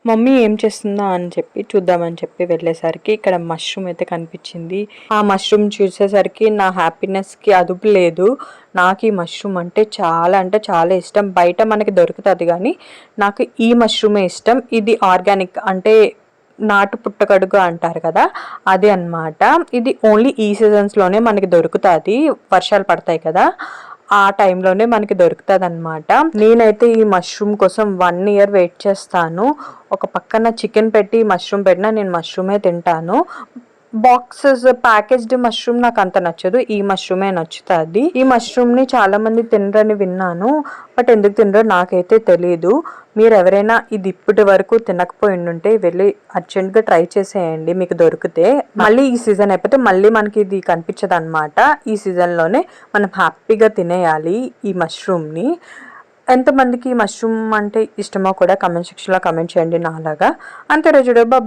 Mummy ఏం చేస్తుందా అని చెప్పి చూద్దామని చెప్పి వెళ్ళేసరికి ఇక్కడ మష్రూమ్ అయితే కనిపించింది. ఆ మష్రూమ్ చూసేసరికి నా హ్యాపీనెస్కి అదుపు లేదు. నాకు ఈ మష్రూమ్ అంటే చాలా ఇష్టం. బయట మనకి దొరుకుతుంది కానీ నాకు ఈ మష్రూమే ఇష్టం. ఇది ఆర్గానిక్ అంటే నాటు పుట్టగడుగు అంటారు కదా, అది అన్నమాట. ఇది ఓన్లీ ఈ సీజన్స్లోనే మనకి దొరుకుతుంది. వర్షాలు పడతాయి కదా, ఆ టైంలోనే మనకి దొరుకుతుంది అనమాట. నేనైతే ఈ మష్రూమ్ కోసం 1 ఇయర్ వెయిట్ చేస్తాను. ఒక పక్కన చికెన్ పెట్టి మష్రూమ్ పెట్టినా నేను మష్రూమే తింటాను. బాక్సెస్ ప్యాకేజ్డ్ మష్రూమ్ నాకు అంత నచ్చదు, ఈ మష్రూమే నచ్చుతుంది. ఈ మష్రూమ్ని చాలా మంది తినరని విన్నాను, బట్ ఎందుకు తినరో నాకైతే తెలియదు. మీరు ఎవరైనా ఇది ఇప్పటి వరకు తినకపోయి ఉంటే వెళ్ళి అర్జెంట్గా ట్రై చేసేయండి, మీకు దొరికితే. మళ్ళీ ఈ సీజన్ అయిపోతే మళ్ళీ మనకి ఇది కనిపించదు అనమాట. ఈ సీజన్లోనే మనం హ్యాపీగా తినేయాలి ఈ మష్రూమ్ని. ఎంతమందికి ఈ మష్రూమ్ అంటే ఇష్టమో కూడా కమెంట్ సెక్షన్లో కమెంట్ చేయండి నాలాగా. అంతే రోజు బాయ్.